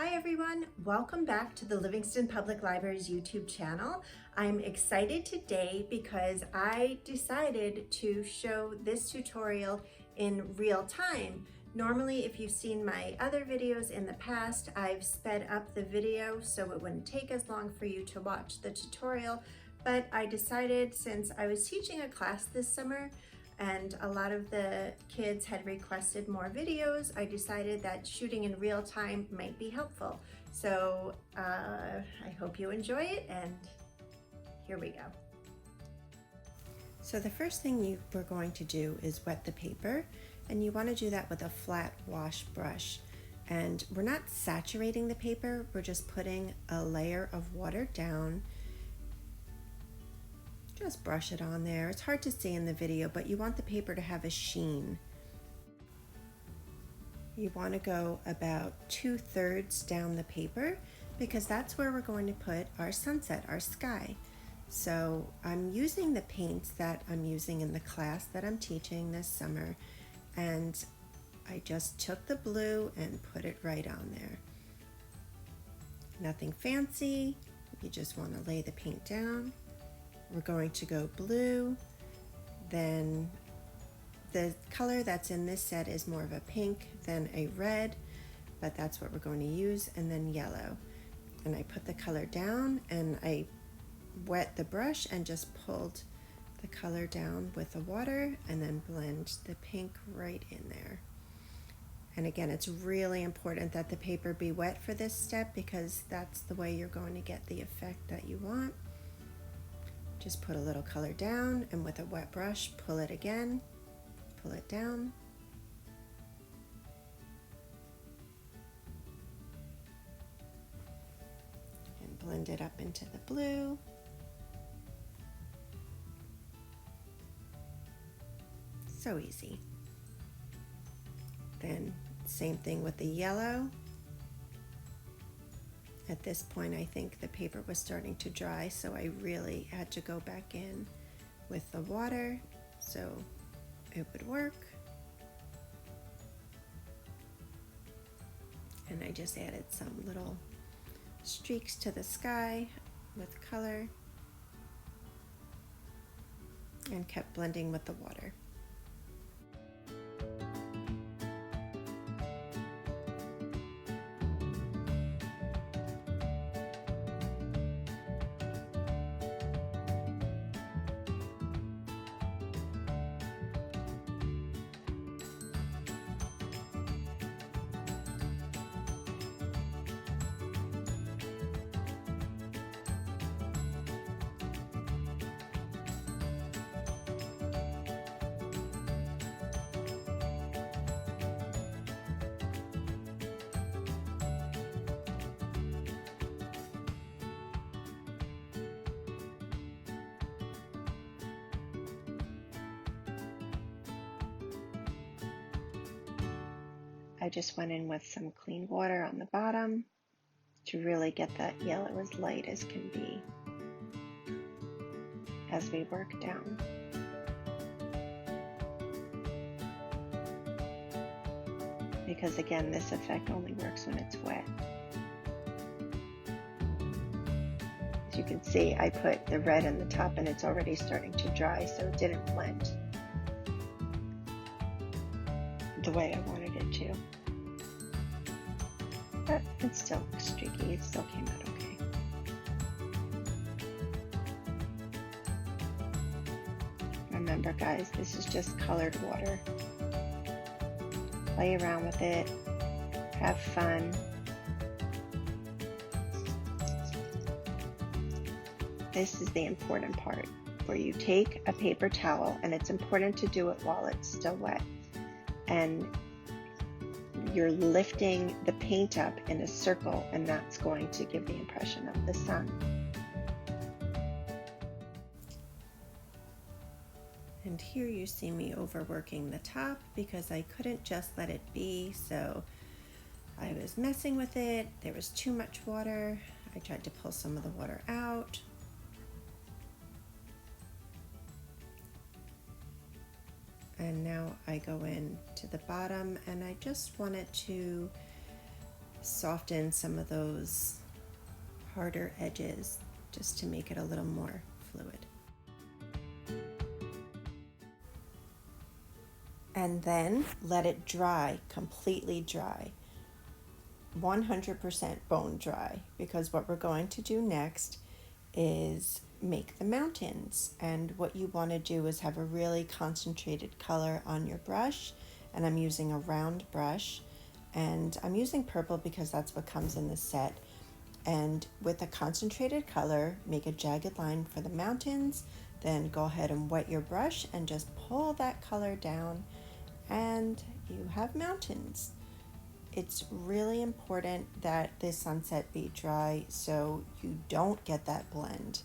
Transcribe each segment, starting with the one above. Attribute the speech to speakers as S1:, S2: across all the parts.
S1: Hi everyone, welcome back to the Livingston Public Library's YouTube channel. I'm excited today because I decided to show this tutorial in real time. Normally, if you've seen my other videos in the past, I've sped up the video so it wouldn't take as long for you to watch the tutorial, but I decided since I was teaching a class this summer and a lot of the kids had requested more videos, I decided that shooting in real time might be helpful. So I hope you enjoy it, and here we go. So the first thing we're going to do is wet the paper, and you want to do that with a flat wash brush. And we're not saturating the paper, we're just putting a layer of water down. Just brush it on there. It's hard to see in the video, but you want the paper to have a sheen. You want to go about 2/3 down the paper because that's where we're going to put our sunset, our sky. So I'm using the paints that I'm using in the class that I'm teaching this summer, and I just took the blue and put it right on there. Nothing fancy, you just want to lay the paint down. We're going to go blue, then the color that's in this set is more of a pink than a red, but that's what we're going to use, and then yellow. And I put the color down and I wet the brush and just pulled the color down with the water and then blend the pink right in there. And again, it's really important that the paper be wet for this step because that's the way you're going to get the effect that you want. Just put a little color down and with a wet brush, pull it again, pull it down. And blend it up into the blue. So easy. Then same thing with the yellow. At this point, I think the paper was starting to dry, so I really had to go back in with the water so it would work. And I just added some little streaks to the sky with color and kept blending with the water. I just went in with some clean water on the bottom to really get that yellow as light as can be as we work down. Because again, this effect only works when it's wet. As you can see, I put the red in the top and it's already starting to dry, so it didn't blend the way I wanted it to. But it still looks streaky, it still came out okay. Remember guys, this is just colored water. Play around with it, have fun. This is the important part, where you take a paper towel, and it's important to do it while it's still wet, and you're lifting the paint up in a circle, and that's going to give the impression of the sun. And here you see me overworking the top because I couldn't just let it be, so I was messing with it. There was too much water. I tried to pull some of the water out. And now I go in to the bottom, and I just wanted to soften some of those harder edges just to make it a little more fluid. And then let it dry, completely dry, 100% bone dry, because what we're going to do next is make the mountains. And what you want to do is have a really concentrated color on your brush, and I'm using a round brush, and I'm using purple because that's what comes in the set. And with a concentrated color, make a jagged line for the mountains, then go ahead and wet your brush and just pull that color down, and you have mountains. It's really important that this sunset be dry so you don't get that blend.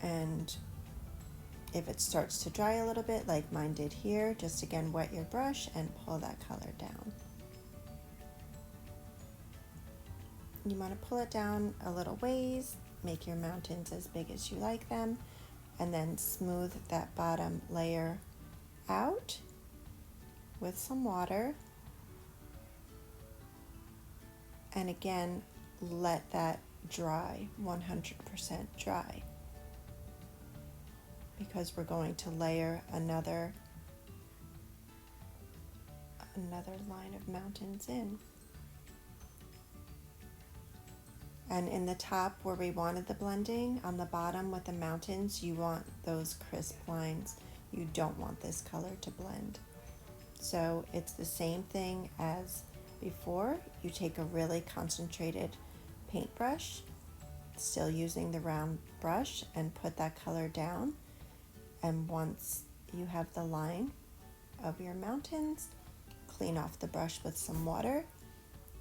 S1: And if it starts to dry a little bit like mine did here, just again wet your brush and pull that color down. You want to pull it down a little ways, make your mountains as big as you like them, and then smooth that bottom layer out with some water. And again, let that dry, 100% dry, because we're going to layer another line of mountains in. And in the top where we wanted the blending, on the bottom with the mountains, you want those crisp lines. You don't want this color to blend. So it's the same thing as before. You take a really concentrated paintbrush, still using the round brush, and put that color down. And once you have the line of your mountains, clean off the brush with some water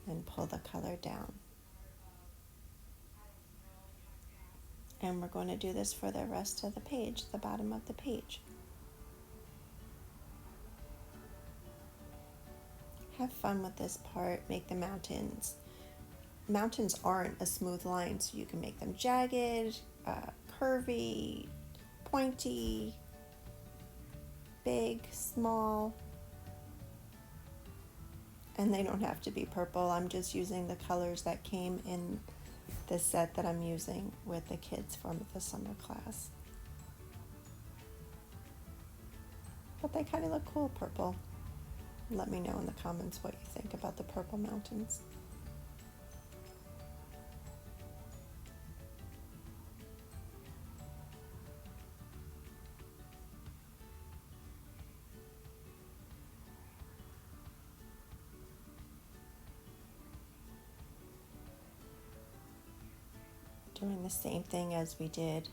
S1: and pull the color down. And we're going to do this for the rest of the page, the bottom of the page. Have fun with this part, make the mountains. Mountains aren't a smooth line, so you can make them jagged, curvy, pointy, big, small, and they don't have to be purple. I'm just using the colors that came in the set that I'm using with the kids from the summer class. But they kind of look cool purple. Let me know in the comments what you think about the purple mountains. Doing the same thing as we did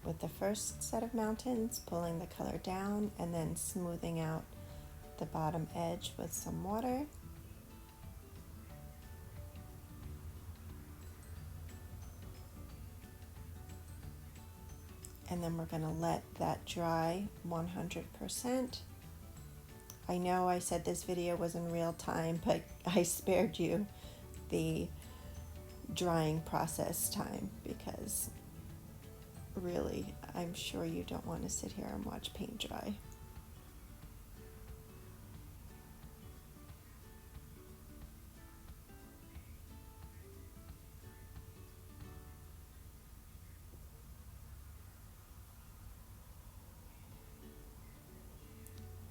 S1: with the first set of mountains, pulling the color down and then smoothing out the bottom edge with some water. And then we're going to let that dry 100%. I know I said this video was in real time, but I spared you the drying process time because really, I'm sure you don't want to sit here and watch paint dry.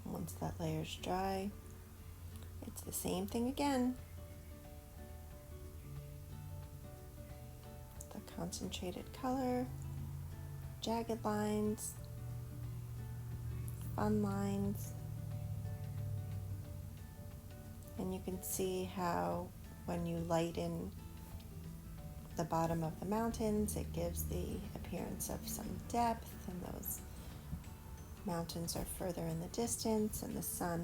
S1: Once that layer's dry, it's the same thing again. The concentrated color, jagged lines, fun lines, and you can see how when you lighten the bottom of the mountains, it gives the appearance of some depth, and those mountains are further in the distance and the sun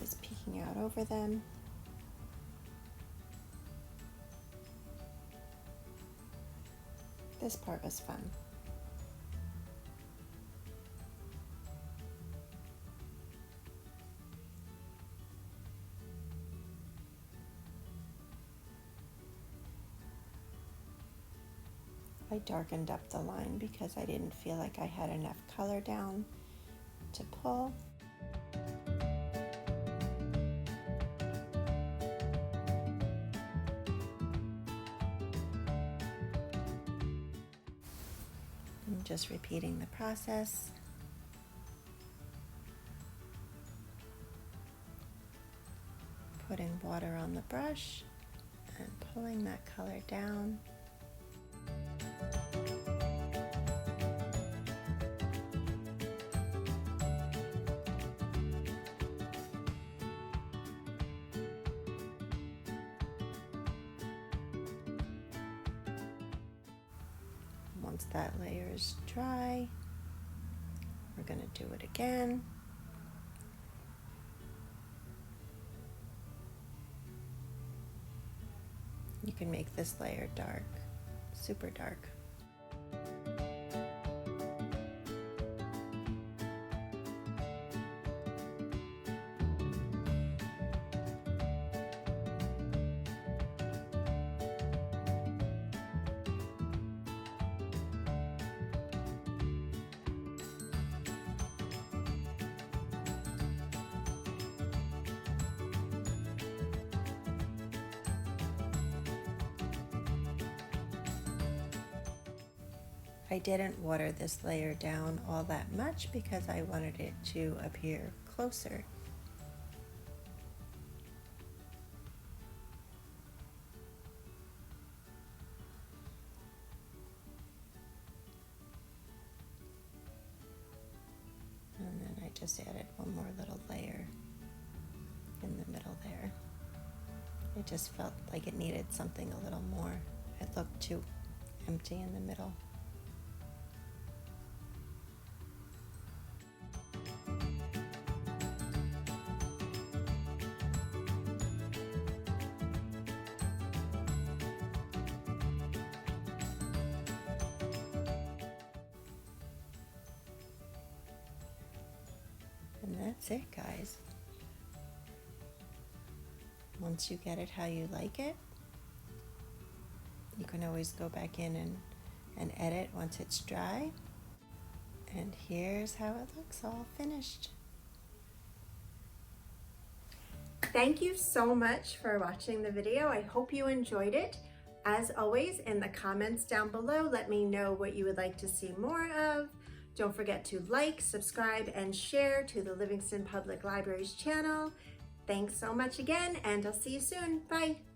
S1: is peeking out over them. This part was fun. I darkened up the line because I didn't feel like I had enough color down to pull. just repeating the process. Putting water on the brush and pulling that color down. Once that layer is dry, we're going to do it again. You can make this layer dark, super dark. I didn't water this layer down all that much because I wanted it to appear closer. And then I just added one more little layer in the middle there. It just felt like it needed something a little more. It looked too empty in the middle. And that's it, guys. Once you get it how you like it, you can always go back in and edit once it's dry. And here's how it looks all finished. Thank you so much for watching the video. I hope you enjoyed it. As always, in the comments down below, let me know what you would like to see more of. Don't forget to like, subscribe, and share to the Livingston Public Library's channel. Thanks so much again, and I'll see you soon. Bye.